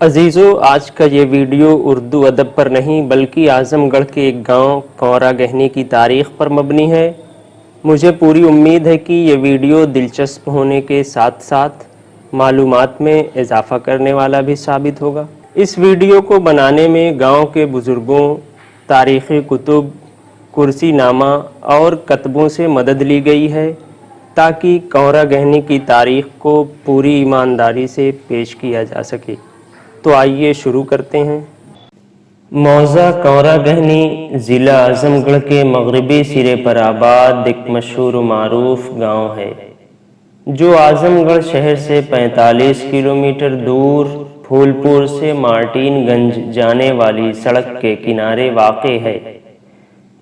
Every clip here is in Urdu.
عزیزو، آج کا یہ ویڈیو اردو ادب پر نہیں بلکہ اعظم گڑھ کے ایک گاؤں کونرا گہنی کی تاریخ پر مبنی ہے۔ مجھے پوری امید ہے کہ یہ ویڈیو دلچسپ ہونے کے ساتھ ساتھ معلومات میں اضافہ کرنے والا بھی ثابت ہوگا۔ اس ویڈیو کو بنانے میں گاؤں کے بزرگوں، تاریخی کتب، کرسی نامہ اور کتبوں سے مدد لی گئی ہے تاکہ کونرا گہنی کی تاریخ کو پوری ایمانداری سے پیش کیا جا سکے۔ تو آئیے شروع کرتے ہیں۔ موضع کونرا گہنی ضلع اعظم گڑھ کے مغربی سرے پر آباد ایک مشہور و معروف گاؤں ہے جو اعظم گڑھ شہر سے 45 کلومیٹر دور پھولپور سے مارٹین گنج جانے والی سڑک کے کنارے واقع ہے۔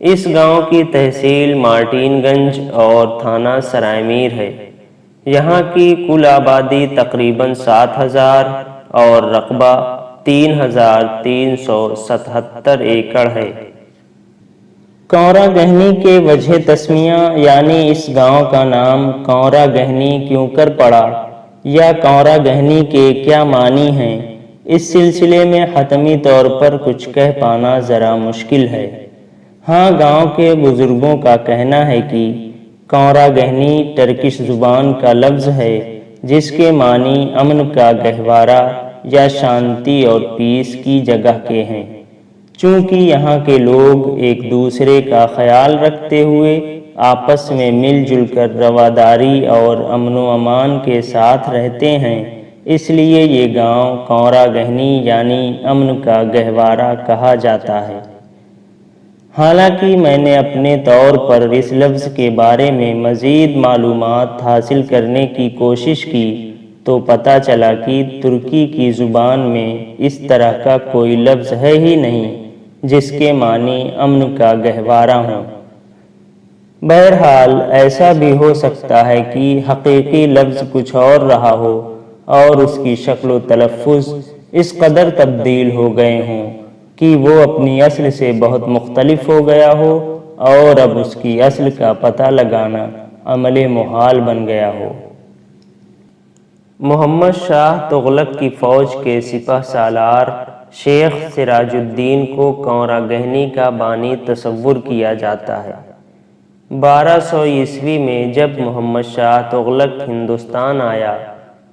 اس گاؤں کی تحصیل مارٹین گنج اور تھانہ سرائے میر ہے۔ یہاں کی کل آبادی تقریباً 7,000 اور رقبہ 3,377 ایکڑ ہے۔ کونرا گہنی کے وجہ تسمیہ یعنی اس گاؤں کا نام کونرا گہنی کیوں کر پڑا یا کونرا گہنی کے کیا معنی ہیں، اس سلسلے میں حتمی طور پر کچھ کہہ پانا ذرا مشکل ہے۔ ہاں، گاؤں کے بزرگوں کا کہنا ہے کہ کونرا گہنی ٹرکش زبان کا لفظ ہے جس کے معنی امن کا گہوارہ یا شانتی اور پیس کی جگہ کے ہیں۔ چونکہ یہاں کے لوگ ایک دوسرے کا خیال رکھتے ہوئے آپس میں مل جل کر رواداری اور امن و امان کے ساتھ رہتے ہیں، اس لیے یہ گاؤں کونرا گہنی یعنی امن کا گہوارہ کہا جاتا ہے۔ حالانکہ میں نے اپنے طور پر اس لفظ کے بارے میں مزید معلومات حاصل کرنے کی کوشش کی تو پتہ چلا کہ ترکی کی زبان میں اس طرح کا کوئی لفظ ہے ہی نہیں جس کے معنی امن کا گہوارہ ہوں۔ بہرحال ایسا بھی ہو سکتا ہے کہ حقیقی لفظ کچھ اور رہا ہو اور اس کی شکل و تلفظ اس قدر تبدیل ہو گئے ہوں کہ وہ اپنی اصل سے بہت مختلف ہو گیا ہو اور اب اس کی اصل کا پتہ لگانا عمل محال بن گیا ہو۔ محمد شاہ تغلق کی فوج کے سپہ سالار شیخ سراج الدین کو کونرا گہنی کا بانی تصور کیا جاتا ہے۔ 1200 عیسوی میں جب محمد شاہ تغلق ہندوستان آیا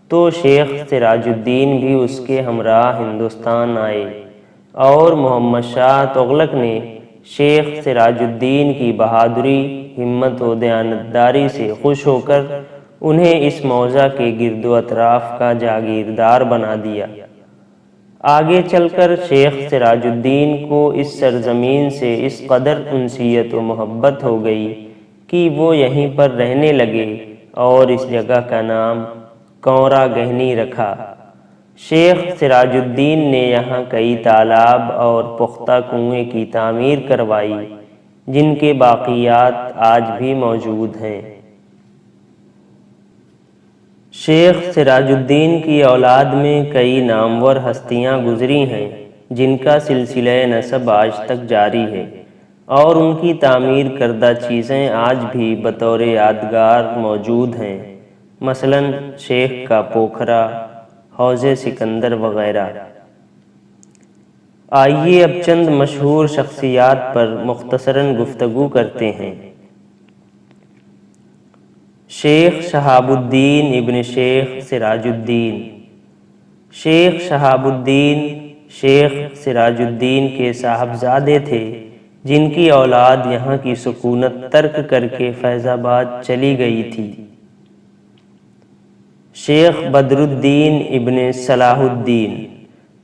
تو شیخ سراج الدین بھی اس کے ہمراہ ہندوستان آئے اور محمد شاہ تغلق نے شیخ سراج الدین کی بہادری، ہمت و دیانتداری سے خوش ہو کر انہیں اس موضع کے گرد و اطراف کا جاگیردار بنا دیا۔ آگے چل کر شیخ سراج الدین کو اس سرزمین سے اس قدر انسیت و محبت ہو گئی کہ وہ یہیں پر رہنے لگے اور اس جگہ کا نام کونرا گہنی رکھا۔ شیخ سراج الدین نے یہاں کئی تالاب اور پختہ کنویں کی تعمیر کروائی جن کے باقیات آج بھی موجود ہیں۔ شیخ سراج الدین کی اولاد میں کئی نامور ہستیاں گزری ہیں جن کا سلسلہ نسب آج تک جاری ہے اور ان کی تعمیر کردہ چیزیں آج بھی بطور یادگار موجود ہیں، مثلاً شیخ کا پوکھرا، حوض سکندر وغیرہ۔ آئیے اب چند مشہور شخصیات پر مختصراً گفتگو کرتے ہیں۔ شیخ شہاب الدین ابن شیخ سراج الدین۔ شیخ شہاب الدین شیخ سراج الدین کے صاحبزادے تھے جن کی اولاد یہاں کی سکونت ترک کر کے فیض آباد چلی گئی تھی۔ شیخ بدر الدین ابن صلاح الدین۔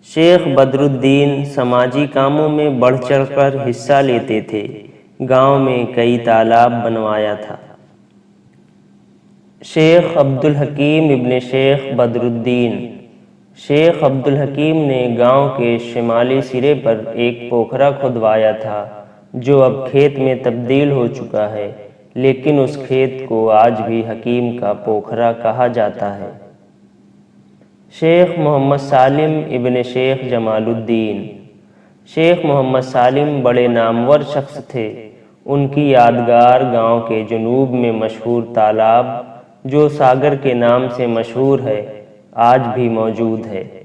شیخ بدر الدین سماجی کاموں میں بڑھ چڑھ کر حصہ لیتے تھے، گاؤں میں کئی تالاب بنوایا تھا۔ شیخ عبد الحکیم ابن شیخ بدر الدین۔ شیخ عبد الحکیم نے گاؤں کے شمالی سرے پر ایک پوکھرا کھدوایا تھا جو اب کھیت میں تبدیل ہو چکا ہے، لیکن اس کھیت کو آج بھی حکیم کا پوکھرا کہا جاتا ہے۔ شیخ محمد سالم ابن شیخ جمال الدین۔ شیخ محمد سالم بڑے نامور شخص تھے۔ ان کی یادگار گاؤں کے جنوب میں مشہور تالاب جو ساگر کے نام سے مشہور ہے، آج بھی موجود ہے۔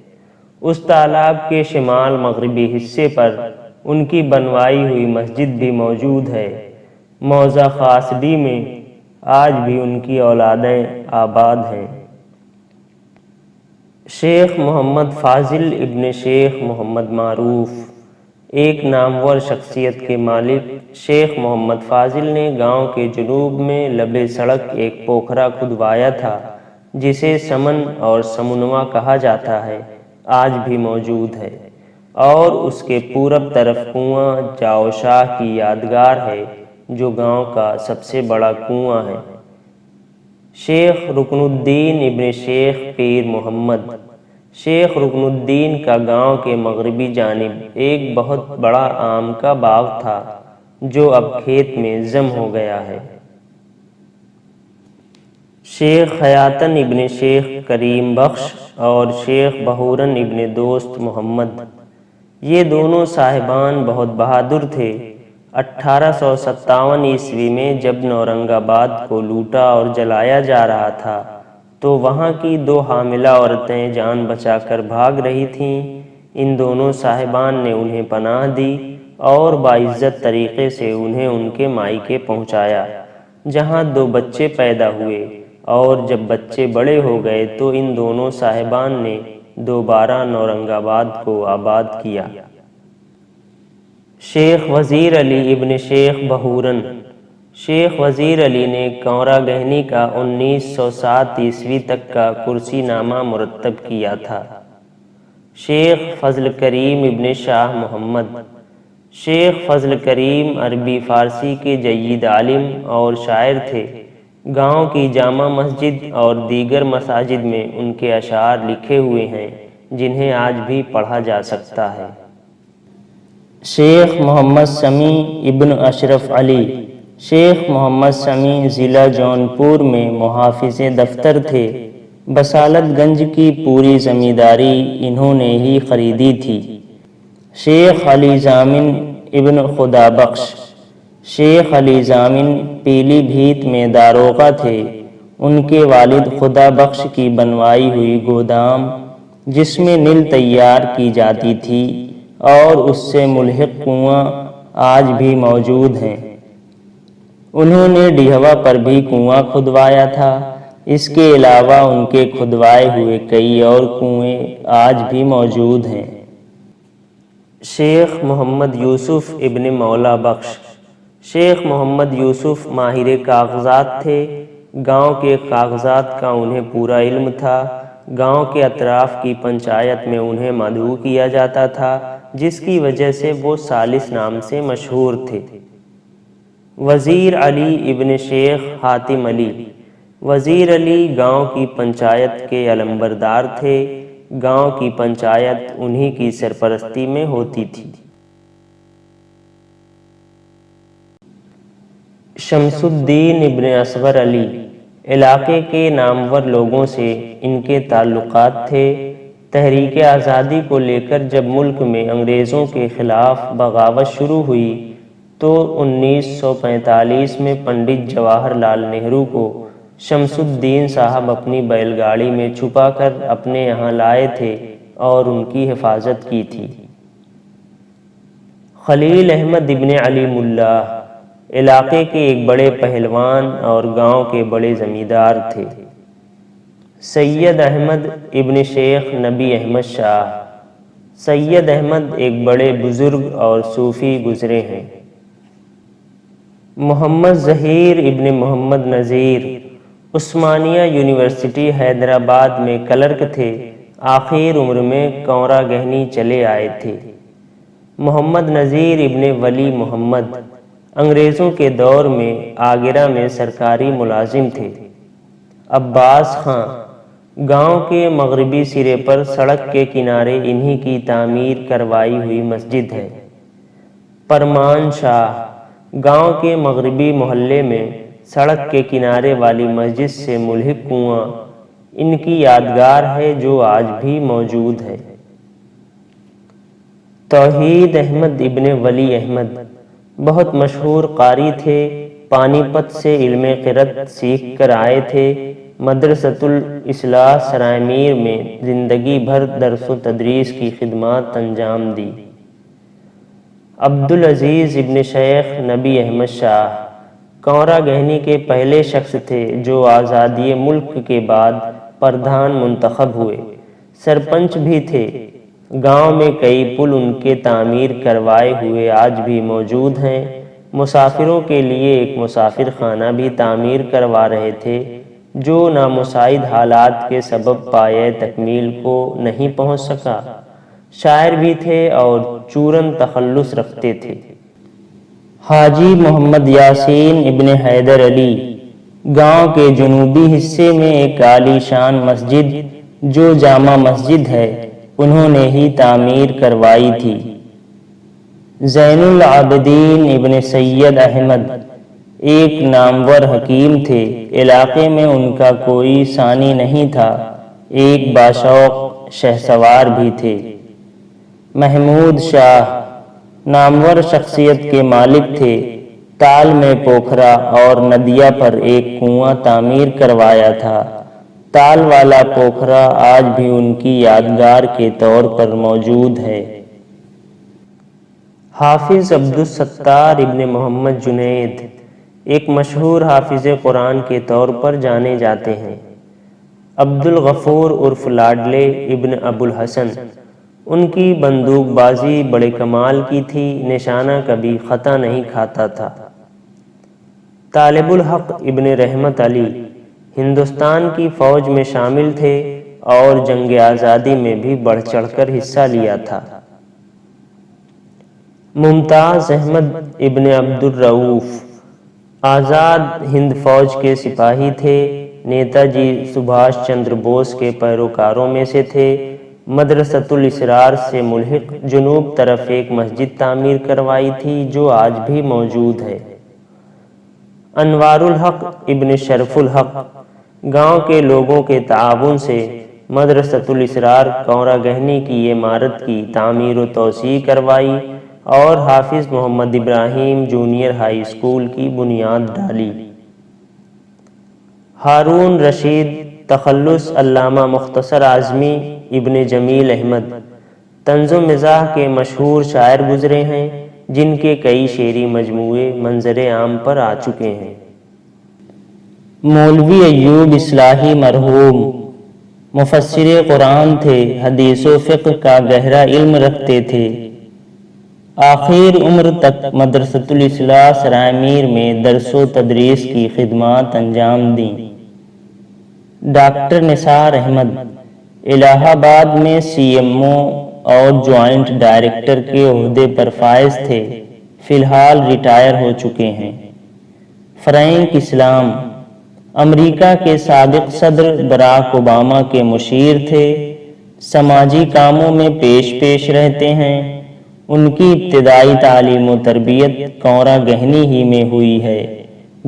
اس تالاب کے شمال مغربی حصے پر ان کی بنوائی ہوئی مسجد بھی موجود ہے۔ موضع خاصڈی میں آج بھی ان کی اولادیں آباد ہیں۔ شیخ محمد فاضل ابن شیخ محمد معروف، ایک نامور شخصیت کے مالک شیخ محمد فاضل نے گاؤں کے جنوب میں لبے سڑک ایک پوکھرا کھدوایا تھا جسے سمن اور سمنوا کہا جاتا ہے، آج بھی موجود ہے، اور اس کے پورب طرف کنواں جاؤ شاہ کی یادگار ہے جو گاؤں کا سب سے بڑا کنواں ہے۔ شیخ رکن الدین ابن شیخ پیر محمد، شیخ رکن الدین کا گاؤں کے مغربی جانب ایک بہت بڑا آم کا باغ تھا جو اب کھیت میں ضم ہو گیا ہے۔ شیخ حیاتن ابن شیخ کریم بخش اور شیخ بہورن ابن دوست محمد، یہ دونوں صاحبان بہت بہادر تھے۔ 1857 عیسوی میں جب نورنگ آباد کو لوٹا اور جلایا جا رہا تھا تو وہاں کی 2 حاملہ عورتیں جان بچا کر بھاگ رہی تھیں۔ ان دونوں صاحبان نے انہیں پناہ دی اور باعزت طریقے سے انہیں ان کے مائکے پہنچایا، جہاں 2 بچے پیدا ہوئے، اور جب بچے بڑے ہو گئے تو ان دونوں صاحبان نے دوبارہ نورنگ آباد کو آباد کیا۔ شیخ وزیر علی ابن شیخ بہورن، شیخ وزیر علی نے کونرا گہنی کا 1907 عیسوی تک کا کرسی نامہ مرتب کیا تھا۔ شیخ فضل کریم ابن شاہ محمد، شیخ فضل کریم عربی فارسی کے جید عالم اور شاعر تھے۔ گاؤں کی جامع مسجد اور دیگر مساجد میں ان کے اشعار لکھے ہوئے ہیں جنہیں آج بھی پڑھا جا سکتا ہے۔ شیخ محمد سمیع ابن اشرف علی، شیخ محمد سمیع ضلع جونپور میں محافظ دفتر تھے۔ بسالت گنج کی پوری زمینداری انہوں نے ہی خریدی تھی۔ شیخ علی ضامن ابن خدا بخش، شیخ علی ضامن پیلی بھیت میں داروغہ تھے۔ ان کے والد خدا بخش کی بنوائی ہوئی گودام جس میں نل تیار کی جاتی تھی اور اس سے ملحق کنواں آج بھی موجود ہیں۔ انہوں نے ڈیہوا پر بھی کنواں کھدوایا تھا۔ اس کے علاوہ ان کے کھدوائے ہوئے کئی اور کنویں آج بھی موجود ہیں۔ شیخ محمد یوسف ابن مولا بخش، شیخ محمد یوسف ماہر کاغذات تھے۔ گاؤں کے کاغذات کا انہیں پورا علم تھا۔ گاؤں کے اطراف کی پنچایت میں انہیں مدعو کیا جاتا تھا، جس کی وجہ سے وہ ثالث نام سے مشہور تھے۔ وزیر علی ابن شیخ حاتم علی، وزیر علی گاؤں کی پنچایت کے علمبردار تھے۔ گاؤں کی پنچایت انہی کی سرپرستی میں ہوتی تھی۔ شمس الدین ابن اصغر علی، علاقے کے نامور لوگوں سے ان کے تعلقات تھے۔ تحریک آزادی کو لے کر جب ملک میں انگریزوں کے خلاف بغاوت شروع ہوئی تو 1945 میں پنڈت جواہر لال نہرو کو شمس الدین صاحب اپنی بیل گاڑی میں چھپا کر اپنے یہاں لائے تھے اور ان کی حفاظت کی تھی۔ خلیل احمد ابن علی ملا، علاقے کے ایک بڑے پہلوان اور گاؤں کے بڑے زمیندار تھے۔ سید احمد ابن شیخ نبی احمد شاہ، سید احمد ایک بڑے بزرگ اور صوفی گزرے ہیں۔ محمد ظہیر ابن محمد نذیر، عثمانیہ یونیورسٹی حیدرآباد میں کلرک تھے۔ آخر عمر میں کونرا گہنی چلے آئے تھے۔ محمد نذیر ابن ولی محمد، انگریزوں کے دور میں آگرہ میں سرکاری ملازم تھے۔ عباس خاں، گاؤں کے مغربی سرے پر سڑک کے کنارے انہی کی تعمیر کروائی ہوئی مسجد ہے۔ پرمان شاہ، گاؤں کے مغربی محلے میں سڑک کے کنارے والی مسجد سے ملحق کنواں ان کی یادگار ہے جو آج بھی موجود ہے۔ توحید احمد ابن ولی احمد، بہت مشہور قاری تھے۔ پانی پت سے علم قرأت سیکھ کر آئے تھے۔ مدرسۃ الاصلاح سرائے میر میں زندگی بھر درس و تدریس کی خدمات انجام دی۔ عبدالعزیز ابن شیخ نبی احمد شاہ کونرا گہنی کے پہلے شخص تھے جو آزادی ملک کے بعد پردھان منتخب ہوئے۔ سرپنچ بھی تھے۔ گاؤں میں کئی پل ان کے تعمیر کروائے ہوئے آج بھی موجود ہیں۔ مسافروں کے لیے ایک مسافر خانہ بھی تعمیر کروا رہے تھے جو نامساعد حالات کے سبب پایۂ تکمیل کو نہیں پہنچ سکا۔ شاعر بھی تھے اور چورن تخلص رکھتے تھے۔ حاجی محمد یاسین ابن حیدر علی گاؤں کے جنوبی حصے میں ایک عالی شان مسجد جو جامع مسجد ہے انہوں نے ہی تعمیر کروائی تھی۔ زین العابدین ابن سید احمد ایک نامور حکیم تھے۔ علاقے میں ان کا کوئی ثانی نہیں تھا۔ ایک باشوق شہسوار بھی تھے۔ محمود شاہ نامور شخصیت کے مالک تھے۔ تال میں پوکھرا اور ندیا پر ایک کنواں تعمیر کروایا تھا۔ تال والا پوکھرا آج بھی ان کی یادگار کے طور پر موجود ہے۔ حافظ عبدالستار ابن محمد جنید ایک مشہور حافظ قرآن کے طور پر جانے جاتے ہیں۔ عبدالغفور عرف لاڈلے ابن ابوالحسن ان کی بندوق بازی بڑے کمال کی تھی، نشانہ کبھی خطا نہیں کھاتا تھا۔ طالب الحق ابن رحمت علی ہندوستان کی فوج میں شامل تھے اور جنگ آزادی میں بھی بڑھ چڑھ کر حصہ لیا تھا۔ ممتاز احمد ابن عبد الرؤوف آزاد ہند فوج کے سپاہی تھے۔ نیتا جی سبھاش چندر بوس کے پیروکاروں میں سے تھے۔ مدرسۃ الاسرار سے ملحق جنوب طرف ایک مسجد تعمیر کروائی تھی جو آج بھی موجود ہے۔ انوار الحق ابن شرف الحق گاؤں کے لوگوں کے تعاون سے مدرسۃ الاسرار کونرا گہنی کی عمارت کی تعمیر و توسیع کروائی اور حافظ محمد ابراہیم جونیئر ہائی اسکول کی بنیاد ڈالی۔ ہارون رشید تخلص علامہ مختصر اعظمی ابن جمیل احمد طنز و مزاح کے مشہور شاعر گزرے ہیں جن کے کئی شعری مجموعے منظر عام پر آ چکے ہیں۔ مولوی ایوب اصلاحی مرحوم مفسر قرآن تھے، حدیث و فقہ کا گہرا علم رکھتے تھے۔ آخر عمر تک مدرسۃ الاصلاح سرائے میر میں درس و تدریس کی خدمات انجام دیں۔ ڈاکٹر نثار احمد الہ آباد میں سی ایم او اور جوائنٹ ڈائریکٹر کے عہدے پر فائز تھے، فی الحال ریٹائر ہو چکے ہیں۔ فرینک اسلام امریکہ کے سابق صدر براک اوباما کے مشیر تھے، سماجی کاموں میں پیش رہتے ہیں۔ ان کی ابتدائی تعلیم و تربیت کونرا گہنی ہی میں ہوئی ہے۔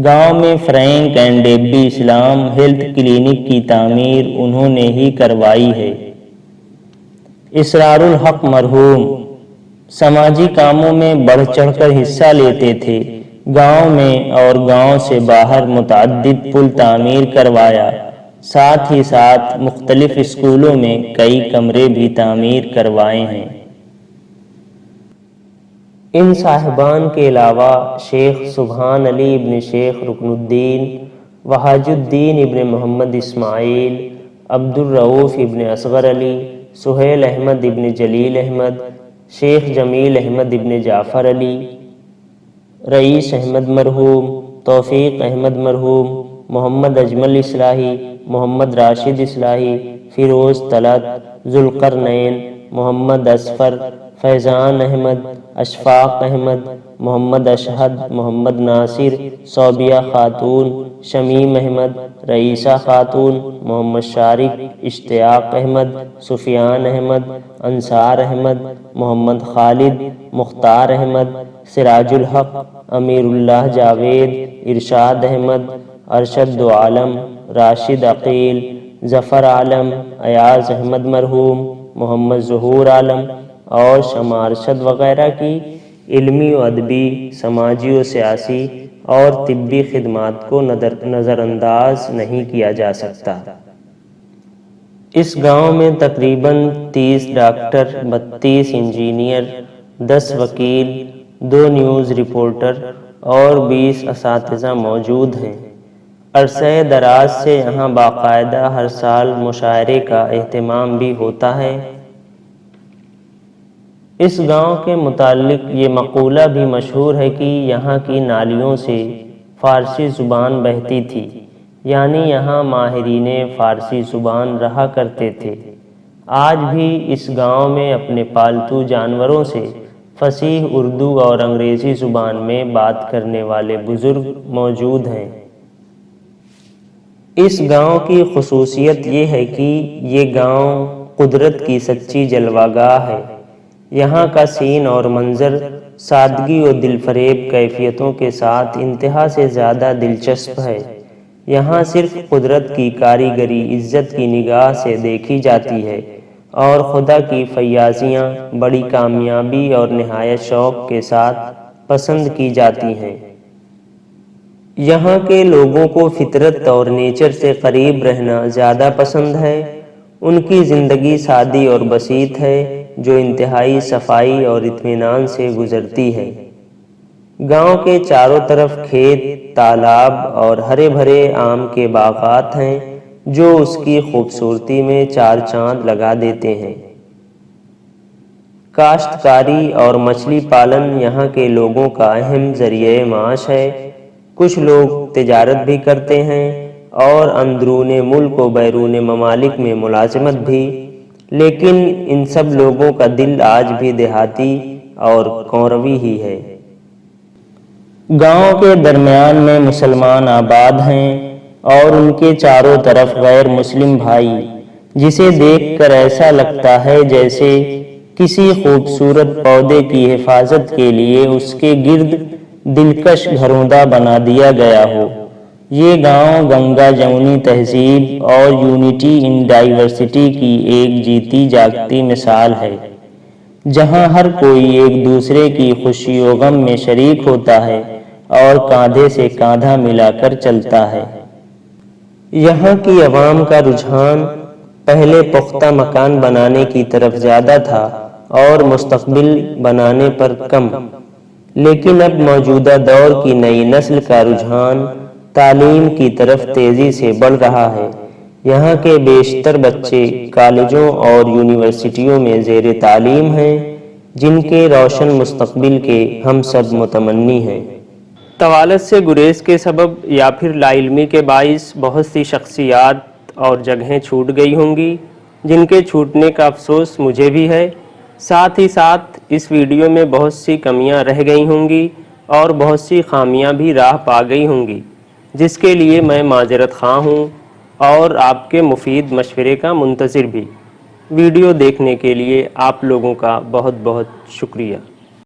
گاؤں میں Frank and Debbie Islam health clinic کی تعمیر انہوں نے ہی کروائی ہے۔ اسرار الحق مرحوم سماجی کاموں میں بڑھ چڑھ کر حصہ لیتے تھے۔ گاؤں میں اور گاؤں سے باہر متعدد پل تعمیر کروایا، ساتھ ہی ساتھ مختلف اسکولوں میں کئی کمرے بھی تعمیر کروائے ہیں۔ ان صاحبان کے علاوہ شیخ سبحان علی ابن شیخ رکن الدین، وحاج الدین ابن محمد اسماعیل، عبد الرؤوف ابن اصغر علی، سہیل احمد ابن جلیل احمد، شیخ جمیل احمد ابن جعفر علی، رئیس احمد مرحوم، توفیق احمد مرحوم، محمد اجمل اصلاحی، محمد راشد اصلاحی، فیروز طلعت، ذوالقرنین، محمد اصفر، فیضان احمد، اشفاق احمد، محمد اشہد، محمد ناصر، صوبیہ خاتون، شمیم احمد، رئیسہ خاتون، محمد شارق، اشتیاق احمد، سفیان احمد، انصار احمد، محمد خالد، مختار احمد، سراج الحق، امیر اللہ جاوید، ارشاد احمد، ارشد عالم، راشد عقیل، ظفر عالم، ایاز احمد مرحوم، محمد ظہور عالم اور شمع ارشد وغیرہ کی علمی و ادبی، سماجی و سیاسی اور طبی خدمات کو نظر انداز نہیں کیا جا سکتا۔ اس گاؤں میں تقریباً 30 ڈاکٹر، 32 انجینئر، 10 وکیل، 2 نیوز رپورٹر اور 20 اساتذہ موجود ہیں۔ عرصہ دراز سے یہاں باقاعدہ ہر سال مشاعرے کا اہتمام بھی ہوتا ہے۔ اس گاؤں کے متعلق یہ مقولہ بھی مشہور ہے کہ یہاں کی نالیوں سے فارسی زبان بہتی تھی، یعنی یہاں ماہرین فارسی زبان رہا کرتے تھے۔ آج بھی اس گاؤں میں اپنے پالتو جانوروں سے فصیح اردو اور انگریزی زبان میں بات کرنے والے بزرگ موجود ہیں۔ اس گاؤں کی خصوصیت یہ ہے کہ یہ گاؤں قدرت کی سچی جلوہ گاہ ہے۔ یہاں کا سین اور منظر سادگی و دل فریب کیفیتوں کے ساتھ انتہا سے زیادہ دلچسپ ہے۔ یہاں صرف قدرت کی کاریگری عزت کی نگاہ سے دیکھی جاتی ہے اور خدا کی فیاضیاں بڑی کامیابی اور نہایت شوق کے ساتھ پسند کی جاتی ہیں۔ یہاں کے لوگوں کو فطرت اور نیچر سے قریب رہنا زیادہ پسند ہے۔ ان کی زندگی سادی اور بسیط ہے، جو انتہائی صفائی اور اطمینان سے گزرتی ہے۔ گاؤں کے چاروں طرف کھیت، تالاب اور ہرے بھرے آم کے باغات ہیں، جو اس کی خوبصورتی میں چار چاند لگا دیتے ہیں۔ کاشتکاری اور مچھلی پالن یہاں کے لوگوں کا اہم ذریعہ معاش ہے۔ کچھ لوگ تجارت بھی کرتے ہیں اور اندرون ملک و بیرون ممالک میں ملازمت بھی، لیکن ان سب لوگوں کا دل آج بھی دیہاتی اور کونروی ہی ہے۔ گاؤں کے درمیان میں مسلمان آباد ہیں اور ان کے چاروں طرف غیر مسلم بھائی، جسے دیکھ کر ایسا لگتا ہے جیسے کسی خوبصورت پودے کی حفاظت کے لیے اس کے گرد دلکش گھروندا بنا دیا گیا ہو۔ یہ گاؤں گنگا جمنی تہذیب اور یونٹی ان ڈائیورسٹی کی ایک جیتی جاگتی مثال ہے، جہاں ہر کوئی ایک دوسرے کی خوشی و غم میں شریک ہوتا ہے اور کاندھے سے کاندھا ملا کر چلتا ہے۔ یہاں کی عوام کا رجحان پہلے پختہ مکان بنانے کی طرف زیادہ تھا اور مستقبل بنانے پر کم، لیکن اب موجودہ دور کی نئی نسل کا رجحان تعلیم کی طرف تیزی سے بڑھ رہا ہے۔ یہاں کے بیشتر بچے کالجوں اور یونیورسٹیوں میں زیر تعلیم ہیں، جن کے روشن مستقبل کے ہم سب متمنی ہیں۔ طوالت سے گریز کے سبب یا پھر لا علمی کے باعث بہت سی شخصیات اور جگہیں چھوٹ گئی ہوں گی، جن کے چھوٹنے کا افسوس مجھے بھی ہے۔ ساتھ ہی ساتھ اس ویڈیو میں بہت سی کمیاں رہ گئی ہوں گی اور بہت سی خامیاں بھی راہ پا گئی ہوں گی، جس کے لیے میں معذرت خواہ ہوں اور آپ کے مفید مشورے کا منتظر بھی۔ ویڈیو دیکھنے کے لیے آپ لوگوں کا بہت بہت شکریہ۔